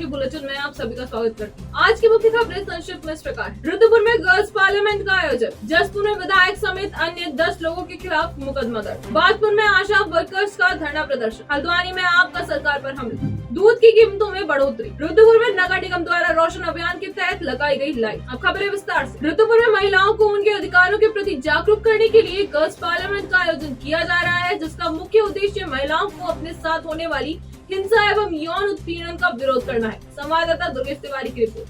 के बुलेटिन में आप सभी का स्वागत करती हूँ। आज की मुख्य खबरें संक्षिप्त में इस प्रकार। रुद्रपुर में गर्ल्स पार्लियामेंट का आयोजन। जसपुर में विधायक समेत अन्य 10 लोगों के खिलाफ मुकदमा दर्ज। बाजपुर में आशा वर्कर्स का धरना प्रदर्शन। हल्द्वानी में आपका सरकार पर हमला। दूध की कीमतों में बढ़ोतरी। रुद्रपुर में नगर निगम द्वारा रोशन अभियान के तहत लगाई गई लाइट। अब खबरें विस्तार से। रुद्रपुर में महिलाओं को उनके अधिकारों के प्रति जागरूक करने के लिए गर्ल्स पार्लियामेंट का आयोजन किया जा रहा है, जिसका मुख्य उद्देश्य महिलाओं को अपने साथ होने वाली हिंसा एवं यौन उत्पीड़न का विरोध करना है। संवाददाता दुर्गेश तिवारी की रिपोर्ट।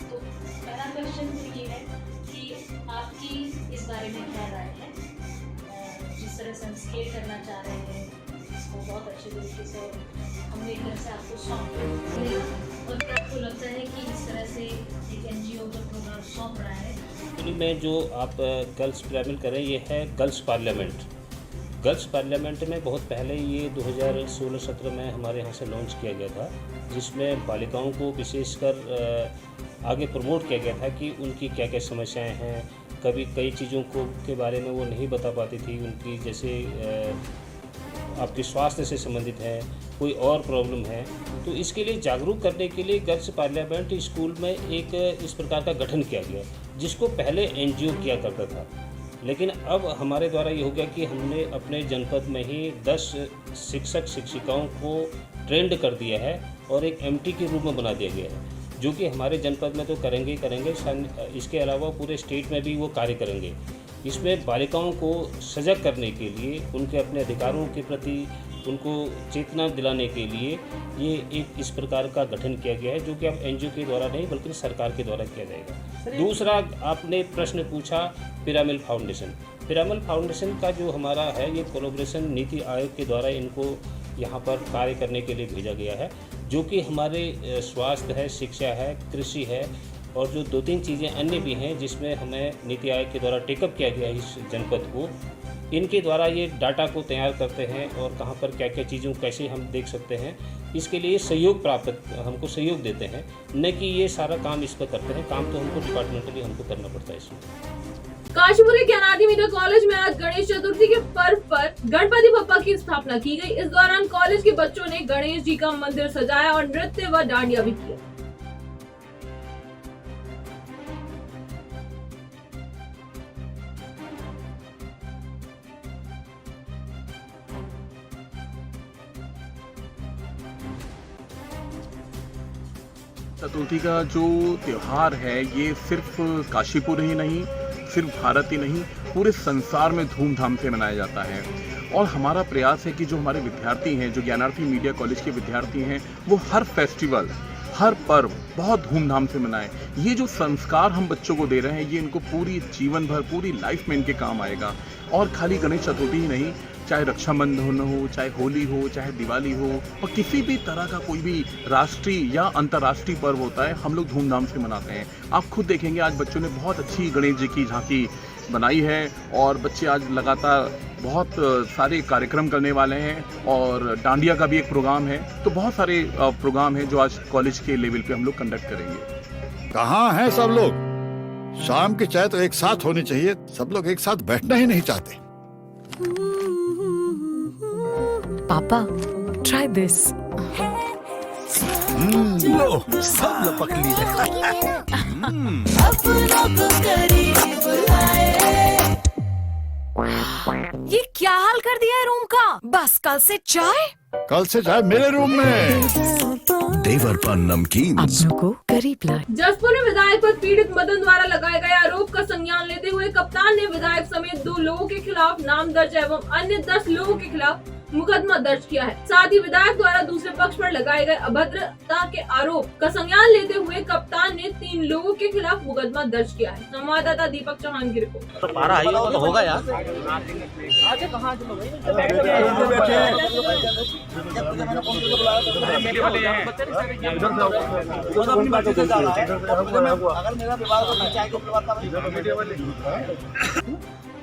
तो पहला क्वेश्चन ये है कि आपकी इस बारे में क्या राय है? जिस तरह से हम स्केल करना चाह रहे हैं इसको बहुत अच्छे तरीके से हमने एक तरह से आपको सौंप दिया, और क्या आपको लगता है कि इस तरह से एक एनजीओ को प्रोग्राम सौंप रहा है? में जो आप गर्ल्स पार्लियामेंट कर रहे हैं, ये है गर्ल्स पार्लियामेंट। गर्ल्स पार्लियामेंट में बहुत पहले ये 2016-17 में हमारे यहाँ से लॉन्च किया गया था, जिसमें बालिकाओं को विशेषकर आगे प्रमोट किया गया था कि उनकी क्या क्या समस्याएं हैं। कभी कई चीज़ों को के बारे में वो नहीं बता पाती थी, उनकी जैसे आपके स्वास्थ्य से संबंधित है, कोई और प्रॉब्लम है, तो इसके लिए जागरूक करने के लिए गर्ल्स पार्लियामेंट स्कूल में एक इस प्रकार का गठन किया गया, जिसको पहले एनजीओ किया करता था। लेकिन अब हमारे द्वारा ये हो गया कि हमने अपने जनपद में ही 10 शिक्षक शिक्षिकाओं को ट्रेंड कर दिया है और एक एमटी के रूप में बना दिया गया है, जो कि हमारे जनपद में तो करेंगे ही करेंगे, इसके अलावा पूरे स्टेट में भी वो कार्य करेंगे। इसमें बालिकाओं को सजग करने के लिए, उनके अपने अधिकारों के प्रति उनको चेतना दिलाने के लिए ये एक इस प्रकार का गठन किया गया है, जो कि अब एनजीओ के द्वारा नहीं बल्कि सरकार के द्वारा किया जाएगा। दूसरा आपने प्रश्न पूछा पिरामिल फाउंडेशन। पिरामिल फाउंडेशन का जो हमारा है, ये कोलैबोरेशन नीति आयोग के द्वारा इनको यहाँ पर कार्य करने के लिए भेजा गया है, जो कि हमारे स्वास्थ्य है, शिक्षा है, कृषि है और जो 2-3 चीज़ें अन्य भी हैं, जिसमें हमें नीति आयोग के द्वारा टेकअप किया गया है इस जनपद को। इनके द्वारा ये डाटा को तैयार करते हैं और कहाँ पर क्या क्या चीज़ों कैसे हम देख सकते हैं, इसके लिए सहयोग प्राप्त हमको सहयोग देते हैं, न कि ये सारा काम इस पर करते हैं। काम तो हमको डिपार्टमेंटली हमको करना पड़ता है इसमें। काशीपुर के ज्ञानादि मीडिया कॉलेज में आज गणेश चतुर्थी के पर्व पर गणपति बप्पा की स्थापना की गई। इस दौरान कॉलेज के बच्चों ने गणेश जी का मंदिर सजाया और नृत्य व डांडिया भी किया। चतुर्थी का जो त्यौहार है, ये सिर्फ काशीपुर ही नहीं, सिर्फ भारत ही नहीं, पूरे संसार में धूमधाम से मनाया जाता है। और हमारा प्रयास है कि जो हमारे विद्यार्थी हैं, जो ज्ञानार्थी मीडिया कॉलेज के विद्यार्थी हैं, वो हर फेस्टिवल, हर पर्व बहुत धूमधाम से मनाएं। ये जो संस्कार हम बच्चों को दे रहे हैं, ये इनको पूरी जीवन भर, पूरी लाइफ में इनके काम आएगा। और खाली गणेश चतुर्थी ही नहीं, चाहे रक्षाबंधन हो, चाहे होली हो, चाहे दिवाली हो, और किसी भी तरह का कोई भी राष्ट्रीय या अंतर्राष्ट्रीय पर्व होता है, हम लोग धूमधाम से मनाते हैं। आप खुद देखेंगे आज बच्चों ने बहुत अच्छी गणेश जी की झांकी बनाई है और बच्चे आज लगातार बहुत सारे कार्यक्रम करने वाले हैं और डांडिया का भी एक प्रोग्राम है। तो बहुत सारे प्रोग्राम हैं जो आज कॉलेज के लेवल पे हम लोग कंडक्ट करेंगे। कहाँ हैं सब लोग? शाम की चाय तो एक साथ होनी चाहिए, सब लोग एक साथ बैठना ही नहीं चाहते। पापा, try this. लो, सब लपक लिए। ये क्या हाल कर दिया है रूम का? बस कल से चाय? कल से चाय मेरे रूम में। देवर पान नमकीन अपनों को करीब लाए। जसपुर में विधायक पर पीड़ित मदन द्वारा लगाए गए आरोप का संज्ञान लेते हुए कप्तान ने विधायक समेत 2 लोगों के खिलाफ नाम दर्ज एवं अन्य 10 लोगों के खिलाफ मुकदमा दर्ज किया है। साथ ही विधायक द्वारा दूसरे पक्ष पर लगाए गए अभद्रता के आरोप का संज्ञान लेते हुए कप्तान ने 3 लोगों के खिलाफ मुकदमा दर्ज किया है। संवाददाता दीपक चौहान की रिपोर्ट। तो पारा हाई तो होगा यार।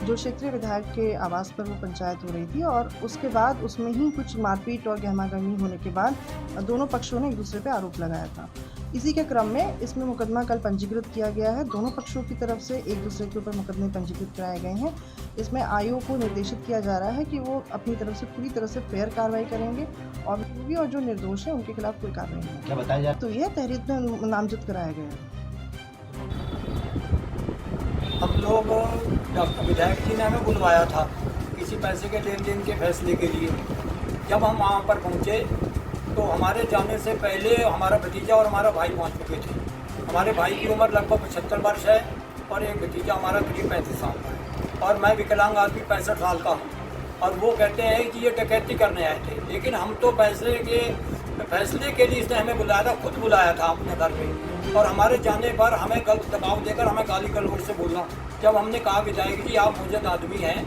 जो क्षेत्रीय विधायक के आवास पर वो पंचायत हो रही थी और उसके बाद उसमें ही कुछ मारपीट और गहमागहमी होने के बाद दोनों पक्षों ने एक दूसरे पे आरोप लगाया था। इसी के क्रम में इसमें मुकदमा कल पंजीकृत किया गया है। दोनों पक्षों की तरफ से एक दूसरे के ऊपर मुकदमे पंजीकृत कराए गए हैं। इसमें आयोग को निर्देशित किया जा रहा है कि वो अपनी तरफ से पूरी तरह से फेयर कार्रवाई करेंगे और जो निर्दोष हैं उनके खिलाफ कोई कार्रवाई नहीं क्या बताया जाए तो यह तहरीर में नामजद कराया गया है। हम लोग डॉक्टर विधायक जी ने हमें बुलवाया था किसी पैसे के लेन देन के फैसले के लिए। जब हम वहाँ पर पहुँचे तो हमारे जाने से पहले हमारा भतीजा और हमारा भाई पहुँच चुके थे। हमारे भाई की उम्र लगभग 75 वर्ष है और एक भतीजा हमारा करीब 35 साल का है और मैं विकलांग आदमी 65 साल का हूँ। और वो कहते हैं कि ये डकैती करने आए थे, लेकिन हम तो फैसले के लिए इसने हमें बुलाया था, खुद बुलाया था अपने घर पे। और हमारे जाने पर हमें गलत दबाव देकर हमें गाली गलौज से बोला। जब हमने कहा विधायक जी आप मुझे आदमी हैं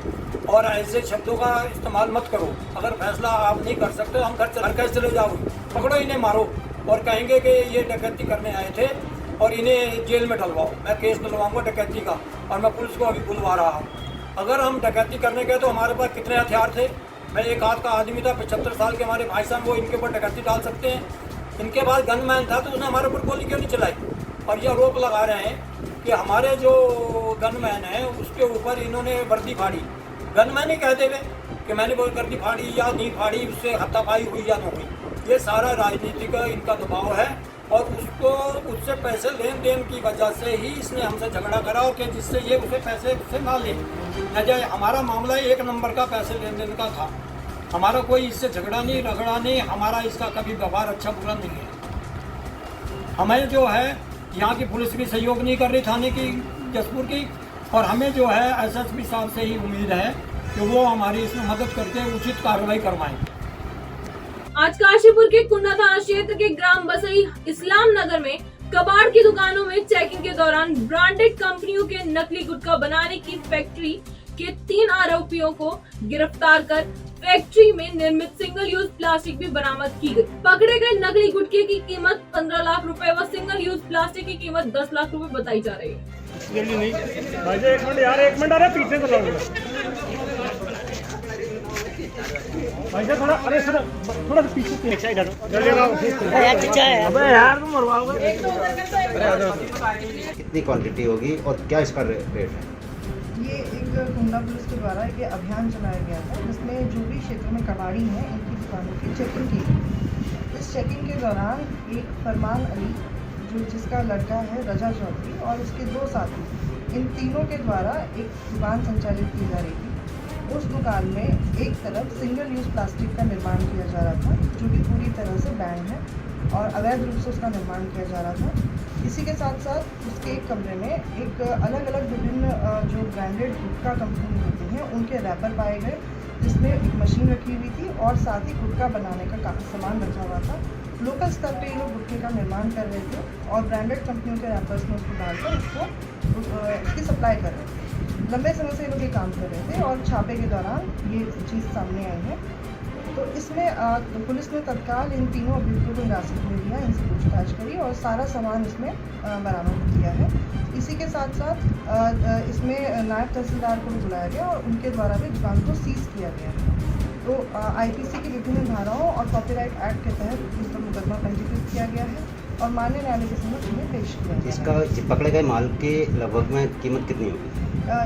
और ऐसे शब्दों का इस्तेमाल मत करो, अगर फैसला आप नहीं कर सकते हम घर कैसे चले जाओ, पकड़ो इन्हें मारो और कहेंगे कि ये डकैती करने आए थे और इन्हें जेल में डलवाओ। मैं केस डलवाऊंगा डकैती का और मैं पुलिस को अभी बुलवा रहा हूँ। अगर हम डकैती करने गए तो हमारे पास कितने हथियार थे? मैं एक हाथ का आदमी था, 75 साल के हमारे भाई साहब, वो इनके ऊपर डकैती डाल सकते हैं? इनके पास गनमैन था तो उसने हमारे ऊपर गोली क्यों नहीं चलाई? और ये आरोप लगा रहे हैं कि हमारे जो गनमैन हैं उसके ऊपर इन्होंने वर्दी फाड़ी। गनमैन ही कहते हुए कि मैंने वो वर्दी फाड़ी या नहीं फाड़ी, उससे हाथापाई हुई या नहीं हुई। ये सारा राजनीतिक इनका दबाव है और उससे पैसे लेन देन की वजह से ही इसने हमसे झगड़ा करा और कि जिससे ये उसे पैसे उससे ना ले जाए। हमारा मामला एक नंबर का पैसे लेन देन का था। हमारा कोई इससे झगड़ा नहीं रगड़ा नहीं, हमारा इसका कभी व्यवहार अच्छा बुरा नहीं है। हमें जो है यहाँ की पुलिस भी सहयोग नहीं कर रही थाने की जसपुर की, और हमें जो है एसएसपी साहब से ही उम्मीद है कि वो हमारी इसमें मदद करके उचित कार्रवाई करवाएं। आज काशीपुर के कुंडा थाना क्षेत्र के ग्राम बसई इस्लाम नगर में कबाड़ की दुकानों में चेकिंग के दौरान ब्रांडेड कंपनियों के नकली गुटखा बनाने की फैक्ट्री के 3 आरोपियों को गिरफ्तार कर फैक्ट्री में निर्मित सिंगल यूज प्लास्टिक भी बरामद की गई। पकड़े गए नकली गुटखे की कीमत 15 लाख रुपए व सिंगल यूज प्लास्टिक की कीमत 10 लाख रुपए बताई जा रही है। जल्दी नहीं भाई जी, एक मिनट आ रहा है, पीछे से लाऊंगा भाई साहब, थोड़ा सा पीछे साइड हटो, जल्दी आओ। अबे यार तुम मरवाओगे। कितनी क्वांटिटी होगी और क्या इसका रेट है? ये एक कुंडा पुलिस के द्वारा ये अभियान चलाया गया था जिसमें जो भी क्षेत्र में कबाड़ी हैं इनकी दुकानों की चेकिंग की। इस चेकिंग के दौरान एक फरमान अली जिसका लड़का है रजा चौधरी और उसके 2 साथी, इन तीनों के द्वारा एक दुकान संचालित की जा रही थी। उस दुकान में एक तरफ सिंगल यूज़ प्लास्टिक का निर्माण किया जा रहा था जो कि पूरी तरह से बैन है और अवैध रूप से उसका निर्माण किया जा रहा था। इसी के साथ साथ उसके एक कमरे में एक अलग अलग विभिन्न जो ब्रांडेड गुटखा कंपनी होती हैं उनके रैपर पाए गए, जिसमें एक मशीन रखी हुई थी और साथ ही गुटखा बनाने का सामान रखा हुआ था। लोकल स्तर पे ये लोग गुटखे का निर्माण कर रहे थे और ब्रांडेड कंपनियों के रैपर्स में उसको डालकर उसकी सप्लाई कर रहे थे। लंबे समय से ये लोग ये काम कर रहे थे और छापे के दौरान ये चीज़ सामने आई है। तो इसमें पुलिस ने तत्काल इन तीनों अभियुक्तों को हिरासत में लिया, इनसे पूछताछ करी और सारा सामान इसमें बरामद किया है। इसी के साथ साथ इसमें नायब तहसीलदार को भी बुलाया गया और उनके द्वारा भी दुकान को सीज किया गया। तो आईपीसी की विभिन्न धाराओं और कॉपीराइट एक्ट के तहत इस पर मुकदमा पंजीकृत किया गया है और माननीय न्यायालय के समक्ष में पेश किया गया। इसका पकड़े गए माल के लगभग में कीमत कितनी होगी?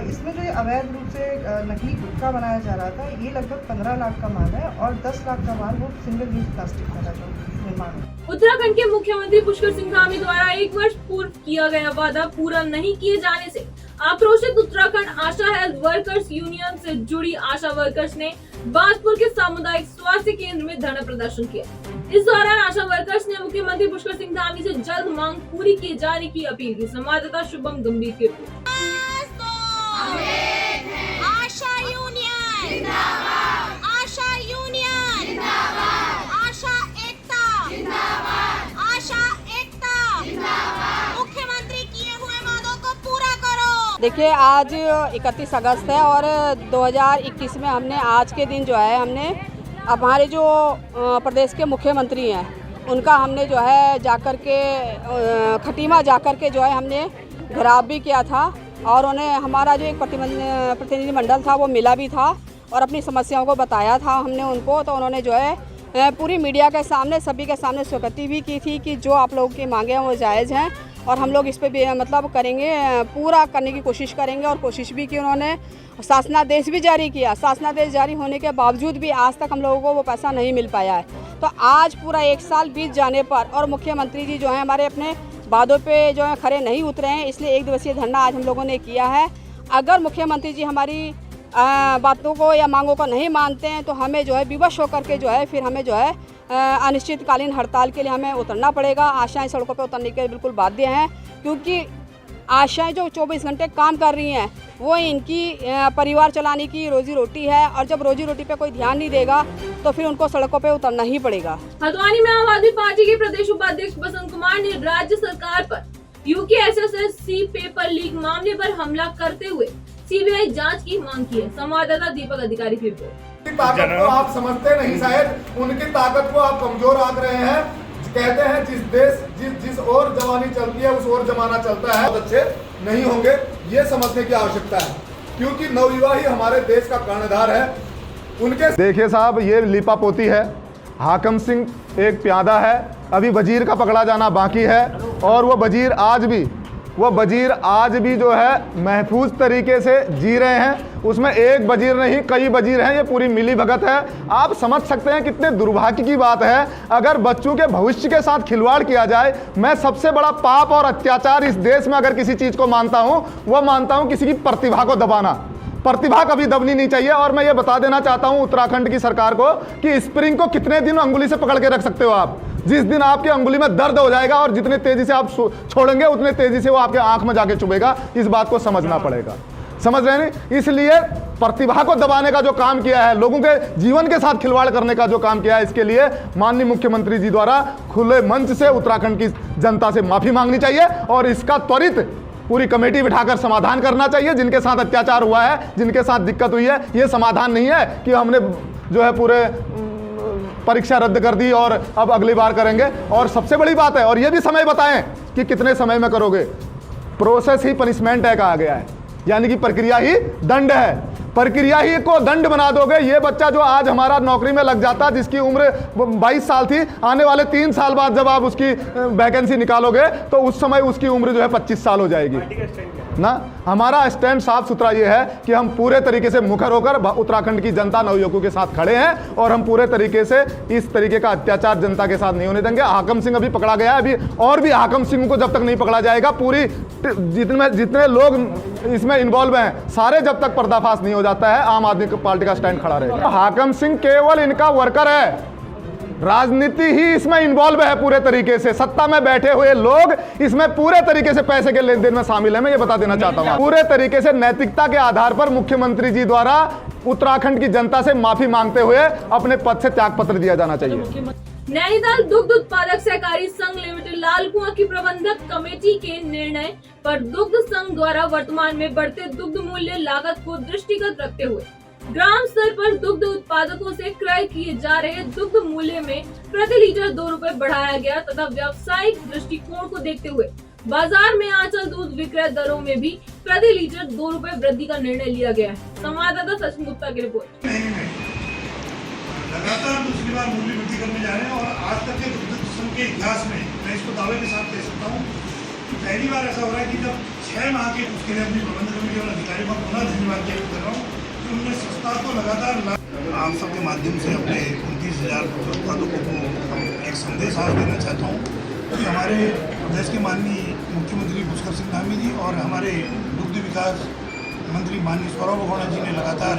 इसमें जो अवैध रूप से नकली गुटखा बनाया जा रहा था ये लगभग 15 लाख का माल है और 10 लाख का माल वो सिंगल यूज प्लास्टिक का था जो निर्माण है। उत्तराखंड के मुख्यमंत्री पुष्कर सिंह धामी द्वारा 1 वर्ष पूर्व किया गया वादा पूरा नहीं किए जाने से आक्रोशित उत्तराखंड आशा हेल्थ वर्कर्स यूनियन से जुड़ी आशा वर्कर्स ने बाजपुर के सामुदायिक स्वास्थ्य केंद्र में धरना प्रदर्शन किया। इस दौरान आशा वर्कर्स ने मुख्यमंत्री पुष्कर सिंह धामी से जल्द मांग पूरी किए जाने की अपील की। संवाददाता शुभम गंभीर की रिपोर्ट। आशा यूनियन जिंदाबाद, आशा यूनियन जिंदाबाद, आशा एकता जिंदाबाद, आशा एकता जिंदाबाद। मुख्यमंत्री किए हुए वादों को पूरा करो। देखिए आज 31 अगस्त है और 2021 में हमने आज के दिन जो है हमने हमारे जो प्रदेश के मुख्यमंत्री हैं उनका हमने जो है जाकर के खटीमा जाकर के जो है हमने घेराव भी किया था और उन्हें हमारा जो एक प्रतिनिधि मंडल था वो मिला भी था और अपनी समस्याओं को बताया था हमने उनको। तो उन्होंने जो है पूरी मीडिया के सामने, सभी के सामने स्वीकृति भी की थी कि जो आप लोगों की मांगे हैं वो जायज़ हैं और हम लोग इस पे भी मतलब करेंगे, पूरा करने की कोशिश करेंगे। और कोशिश भी की उन्होंने, शासनादेश भी जारी किया। शासनादेश जारी होने के बावजूद भी आज तक हम लोगों को वो पैसा नहीं मिल पाया है। तो आज पूरा 1 साल बीत जाने पर और मुख्यमंत्री जी जो हैं हमारे अपने वादों पे जो है खरे नहीं उतरे हैं, इसलिए 1 दिवसीय धरना आज हम लोगों ने किया है। अगर मुख्यमंत्री जी हमारी बातों को या मांगों को नहीं मानते हैं तो हमें जो है विवश होकर के जो है फिर हमें जो है अनिश्चितकालीन हड़ताल के लिए हमें उतरना पड़ेगा। आशाएं सड़कों पे उतरने के लिए बिल्कुल बाध्य हैं, क्योंकि आशाएं जो 24 घंटे काम कर रही हैं वो इनकी परिवार चलाने की रोजी रोटी है, और जब रोजी रोटी पे कोई ध्यान नहीं देगा तो फिर उनको सड़कों पे उतरना ही पड़ेगा। हल्द्वानी में आम आदमी पार्टी के प्रदेश उपाध्यक्ष बसंत कुमार ने राज्य सरकार पर UKSSC पेपर लीक मामले पर हमला करते हुए CBI जांच की मांग की है। संवाददाता दीपक अधिकारी की रिपोर्ट। ताकत को आप समझते नहीं, शायद उनकी ताकत को आप कमजोर आंक रहे हैं। कहते हैं जिस और जवानी चलती है उस और जमाना चलता है। बहुत अच्छे नहीं होंगे ये समझने की आवश्यकता है, क्योंकि नवयुवा ही हमारे देश का कर्णधार है। उनके देखिए साहब, ये लिपापोती है। हाकम सिंह एक प्यादा है, अभी वजीर का पकड़ा जाना बाकी है, और वो वजीर आज भी जो है महफूज तरीके से जी रहे हैं। उसमें एक वजीर नहीं, कई वजीर हैं। ये पूरी मिली भगत है। आप समझ सकते हैं कितने दुर्भाग्य की बात है अगर बच्चों के भविष्य के साथ खिलवाड़ किया जाए। मैं सबसे बड़ा पाप और अत्याचार इस देश में अगर किसी चीज़ को मानता हूँ, वो मानता हूँ किसी की प्रतिभा को दबाना। प्रतिभा कभी दबनी नहीं चाहिए। और मैं ये बता देना चाहता हूँ उत्तराखंड की सरकार को कि स्प्रिंग को कितने दिन अंगुली से पकड़ के रख सकते हो आप। जिस दिन आपकी अंगुली में दर्द हो जाएगा और जितने तेजी से आप छोड़ेंगे उतने तेजी से वो आपके आंख में जाके चुभेगा। इस बात को समझना पड़ेगा, समझ रहे हैं? इसलिए प्रतिभा को दबाने का जो काम किया है, लोगों के जीवन के साथ खिलवाड़ करने का जो काम किया है, इसके लिए माननीय मुख्यमंत्री जी द्वारा खुले मंच से उत्तराखंड की जनता से माफी मांगनी चाहिए और इसका त्वरित पूरी कमेटी बिठाकर समाधान करना चाहिए। जिनके साथ अत्याचार हुआ है, जिनके साथ दिक्कत हुई है, ये समाधान नहीं है कि हमने जो है पूरे परीक्षा रद्द कर दी और अब अगली बार करेंगे। और सबसे बड़ी बात है, और ये भी समय बताएं कि कितने समय में करोगे। प्रोसेस ही पनिशमेंट है कहा गया है, यानी कि प्रक्रिया ही दंड है। प्रक्रिया ही को दंड बना दोगे। ये बच्चा जो आज हमारा नौकरी में लग जाता, जिसकी उम्र 22 साल थी, आने वाले 3 साल बाद जब आप उसकी वैकेंसी निकालोगे तो उस समय उसकी उम्र जो है 25 साल हो जाएगी ना। हमारा स्टैंड साफ सुथरा ये है कि हम पूरे तरीके से मुखर होकर उत्तराखंड की जनता नवयुवकों के साथ खड़े हैं और हम पूरे तरीके से इस तरीके का अत्याचार जनता के साथ नहीं होने देंगे। हाकम सिंह अभी पकड़ा गया है, अभी और भी हाकम सिंह को जब तक नहीं पकड़ा जाएगा, पूरी जितने लोग इसमें इन्वॉल्व हैं सारे जब तक पर्दाफाश नहीं हो जाता है, आम आदमी पार्टी का स्टैंड खड़ा रहेगा। हाकम सिंह केवल इनका वर्कर है, राजनीति ही इसमें इन्वॉल्व है पूरे तरीके से। सत्ता में बैठे हुए लोग इसमें पूरे तरीके से पैसे के लेन देन में शामिल है। मैं ये बता देना चाहता हूँ, पूरे तरीके से नैतिकता के आधार पर मुख्यमंत्री जी द्वारा उत्तराखंड की जनता से माफी मांगते हुए अपने पद से त्याग पत्र दिया जाना चाहिए। नैनीताल दुग्ध उत्पादक सहकारी संघ लिमिटेड लाल कुआं की प्रबंधक कमेटी के निर्णय पर दुग्ध संघ द्वारा वर्तमान में बढ़ते दुग्ध मूल्य लागत को दृष्टिगत रखते हुए ग्राम स्तर पर दुग्ध उत्पादकों से क्रय किए जा रहे दुग्ध मूल्य में प्रति लीटर 2 रुपए बढ़ाया गया तथा व्यावसायिक दृष्टिकोण को देखते हुए बाजार में आंचल दूध विक्रय दरों में भी प्रति लीटर 2 रुपए वृद्धि का निर्णय लिया गया है। संवाददाता सचिन गुप्ता की रिपोर्ट। लगातार दूसरी बार मूल्य वृद्धि करने जा रहे हैं और आज तक के दुग्ध संघ के इतिहास में मैं इसको दावे के साथ कह सकता हूँ कि पहली बार ऐसा हो रहा है कि जब 6 माह के उसके लिए अपनी प्रबंध कमेटी और अधिकारियों का पुनः धन्यवाद ज्ञापित कर रहा हूँ कि उन्होंने सस्ता को लगातार आप सबके माध्यम से अपने 29,000 उत्पादकों को एक संदेश आज देना चाहता हूँ कि हमारे प्रदेश के माननीय मुख्यमंत्री पुष्कर सिंह धामी जी और हमारे दुग्ध विकास मंत्री माननीय सौरभ अरोड़ा जी ने लगातार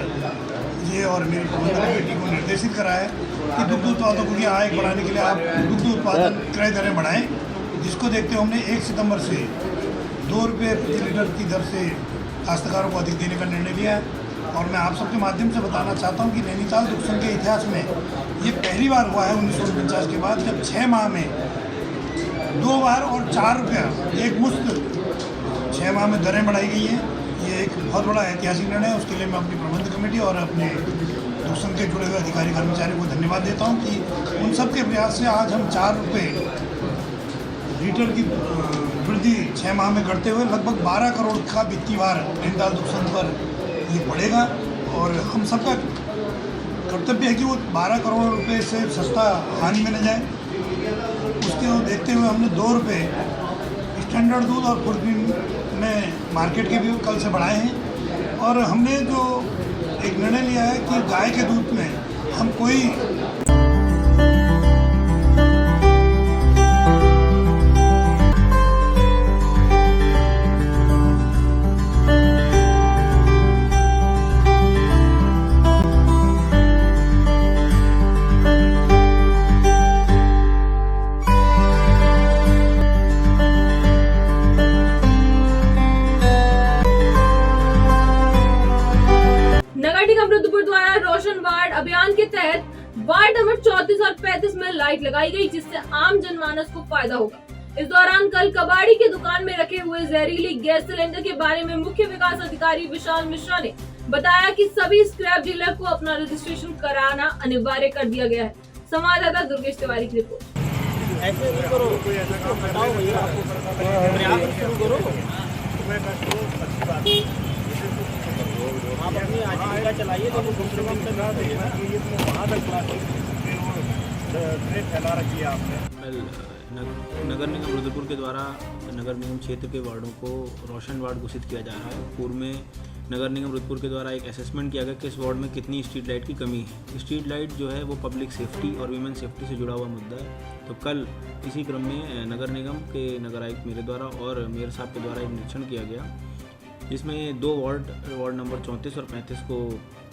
ये और मेरी प्रबंधन कमेटी को निर्देशित करा है कि दुग्ध उत्पादकों की आय बढ़ाने के लिए आप दुग्ध उत्पादन क्रय दरें बढ़ाएं, जिसको देखते हुए हमने 1 सितंबर से 2 रुपये प्रति लीटर की दर से काश्तकारों को अधिक देने का निर्णय लिया है। और मैं आप सबके माध्यम से बताना चाहता हूँ कि नैनीताल दुग्ध संघ के इतिहास में ये पहली बार हुआ है 1949 के बाद जब 6 माह में 2 बार और 4 रुपया एक मुश्त 6 माह में दरें बढ़ाई गई हैं। ये एक बहुत बड़ा ऐतिहासिक निर्णय है। उसके लिए मैं अपनी प्रबंध कमेटी और अपने दुग्ध संघ के जुड़े हुए अधिकारी कर्मचारियों को धन्यवाद देता हूँ कि उन सब के प्रयास से आज हम 4 रुपये लीटर की वृद्धि 6 माह में करते हुए लगभग 12 करोड़ का वित्तीय भार नैनीताल दुग्ध संघ पर ये पड़ेगा। और हम सबका कर्तव्य है कि वो 12 करोड़ रुपए से सस्ता हानि में न जाए। उसके देखते हुए हमने 2 रुपये स्टैंडर्ड दूध और खुर्दबीन में मार्केट के भी कल से बढ़ाए हैं। और हमने जो एक निर्णय लिया है कि गाय के दूध में हम कोई रुद्रपुर द्वारा रोशन वार्ड अभियान के तहत वार्ड नंबर 34 और 35 में लाइट लगाई गई, जिससे आम जनमानस को फायदा होगा। इस दौरान कल कबाड़ी की दुकान में रखे हुए जहरीली गैस सिलेंडर के बारे में मुख्य विकास अधिकारी विशाल मिश्रा ने बताया कि सभी स्क्रैप डीलर को अपना रजिस्ट्रेशन कराना अनिवार्य कर दिया गया है। संवाददाता दुर्गेश तिवारी की रिपोर्ट। आप अपनी आजीविका चलाइए तो कम से कम वहाँ तक फैला रखी है आपने। नगर निगम रुद्रपुर के द्वारा नगर निगम क्षेत्र के वार्डों को रोशन वार्ड घोषित किया जा रहा है। पूर्व में नगर निगम रुद्रपुर के द्वारा एक असेसमेंट किया गया कि इस वार्ड में कितनी स्ट्रीट लाइट की कमी है। स्ट्रीट लाइट जो है वो पब्लिक सेफ्टी और वीमेन सेफ्टी से जुड़ा हुआ मुद्दा है। तो कल इसी क्रम में नगर निगम के नगर आयुक्त मेरे द्वारा और मेयर साहब के द्वारा एक निरीक्षण किया गया, जिसमें 2 वार्ड नंबर 34 और 35 को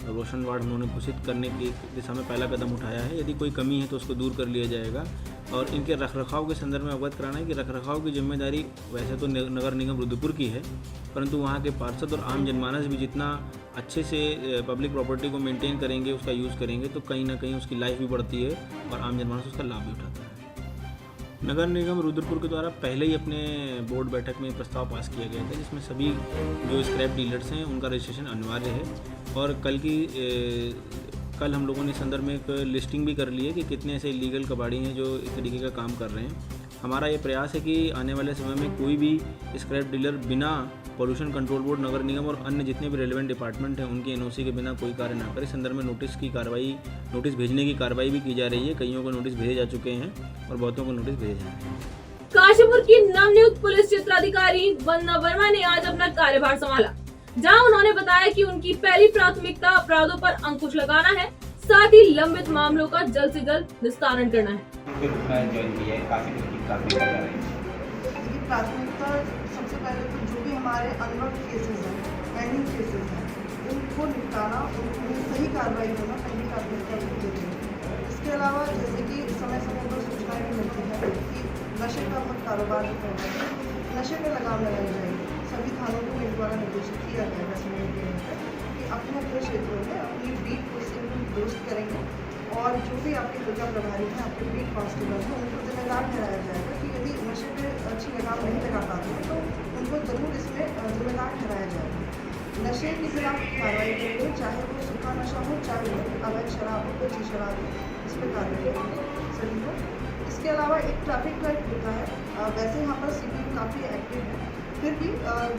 रोशन वार्ड उन्होंने घोषित करने की दिशा में पहला कदम उठाया है। यदि कोई कमी है तो उसको दूर कर लिया जाएगा और इनके रखरखाव के संदर्भ में अवगत कराना है कि रखरखाव की जिम्मेदारी वैसे तो नगर निगम रुद्रपुर की है, परंतु वहाँ के पार्षद और आम जनमानस भी जितना अच्छे से पब्लिक प्रॉपर्टी को मेंटेन करेंगे, उसका यूज़ करेंगे, तो कहीं ना कहीं उसकी लाइफ भी बढ़ती है और आम जनमानस उसका लाभ भी उठाता है। नगर निगम रुद्रपुर के द्वारा पहले ही अपने बोर्ड बैठक में प्रस्ताव पास किया गया था, जिसमें सभी जो स्क्रैप डीलर्स हैं उनका रजिस्ट्रेशन अनिवार्य है। और कल हम लोगों ने इस संदर्भ में एक लिस्टिंग भी कर ली है कि कितने ऐसे इलीगल कबाड़ी हैं जो इस तरीके का काम कर रहे हैं। हमारा ये प्रयास है कि आने वाले समय में कोई भी स्क्रैप डीलर बिना पॉल्यूशन कंट्रोल बोर्ड, नगर निगम और अन्य जितने भी रेलेवेंट डिपार्टमेंट हैं उनकी एनओसी के बिना कोई कार्य ना करे। इस संदर्भ में नोटिस भेजने की कार्रवाई भी की जा रही है। कईयों को नोटिस भेजे जा चुके हैं और बहुतों को नोटिस भेजे जा रहे हैं। काशीपुर की नवनियुक्त पुलिस क्षेत्राधिकारी वंदना वर्मा ने आज अपना कार्यभार संभाला, जहां उन्होंने बताया कि उनकी पहली प्राथमिकता अपराधों पर अंकुश लगाना है, साथ ही लंबित मामलों का जल्द से जल्द निस्तारण करना है। प्राथमिकता सबसे पहले तो जो भी हमारे अनवर्ड केसेस हैं, पेंडिंग केसेस हैं, उनको निपटाना, उनकी सही कार्रवाई होना पहली प्राथमिकता देती है। इसके अलावा जैसे कि समय समय पर सूचनाएं भी मिलती है कि नशे का बहुत कारोबार है, नशे पर लगाम लगाई जाएगी। सभी थानों को मेरे द्वारा निर्देशित किया गया है कि अपने अपने क्षेत्रों में अपनी बीट को दुरुस्त करेंगे और जो भी आपके दुर्गा प्रभारी हैं, आपके बीट कांस्टेबल हैं, उनको जिम्मेदार ठहराया जाएगा कि यदि नशे पर अच्छी लगाम नहीं लगा पाते हैं तो उनको जरूर इसमें जिम्मेदार ठहराया जाएगा। नशे के खिलाफ कार्रवाई करेंगे, चाहे वो सूखा नशा हो, चाहे वो अवैध शराब हो, कच्ची शराब हो, इस पर कार्रवाई करेंगे सभी को। इसके अलावा एक ट्रैफिक लाइट होता है, वैसे यहाँ पर सीपीयू काफ़ी एक्टिव है, फिर भी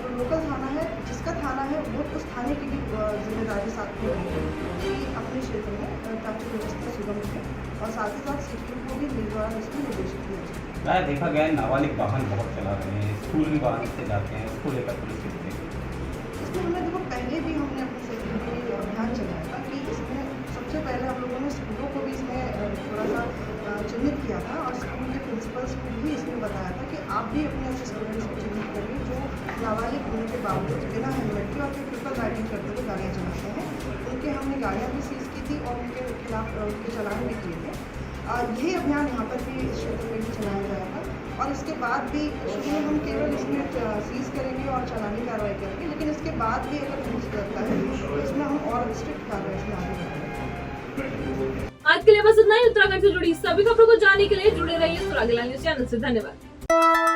जो लोकल थाना है, जिसका थाना है, वो उस थाने की भी जिम्मेदारी साथ में है कि अपने क्षेत्र में ट्रैफिक व्यवस्था सुगम है और साथ ही साथ सीपीयू को भी मेरे द्वारा इसमें निर्देशित किया जाए। देखा गया है नाबालिग वाहन बहुत चला रहे हैं, स्कूल भी वाहन से जाते हैं, उसको लेकर पुलिस कितने स्कूल में देखो पहले भी हमने अपने सेक्रेटरी अभियान चलाया था कि इसमें सबसे पहले हम लोगों ने स्कूलों को भी इसमें थोड़ा सा चिन्हित किया था और स्कूल के प्रिंसिपल्स को भी इसमें बताया था कि आप भी अपने ऐसे स्टूडेंट्स को चिन्हित करिए जो नाबालिग होने के बावजूद बिना हेलमेट के और फिर ट्रिपल राइडिंग करते हुए गाड़ियाँ चलाते हैं। उनके हमने गाड़ियाँ भी सीज की थी और उनके खिलाफ उनके चालान भी किए थे। यही अभियान यहाँ पर भी इस क्षेत्र में भी चलाया जाएगा और इसके बाद भी शुरू में हम केवल इसमें सीज करेंगे और चालानी कार्रवाई करेंगे, लेकिन इसके बाद भी अगर पुलिस करता है तो इसमें हम और स्ट्रिक्ट कार्रवाई इसमें आगे बढ़ाएंगे। आज के लिए बस इतना ही। उत्तराखंड से जुड़ी सभी खबरों को जानने के लिए जुड़े रहिए सुराग न्यूज़ चैनल से। धन्यवाद।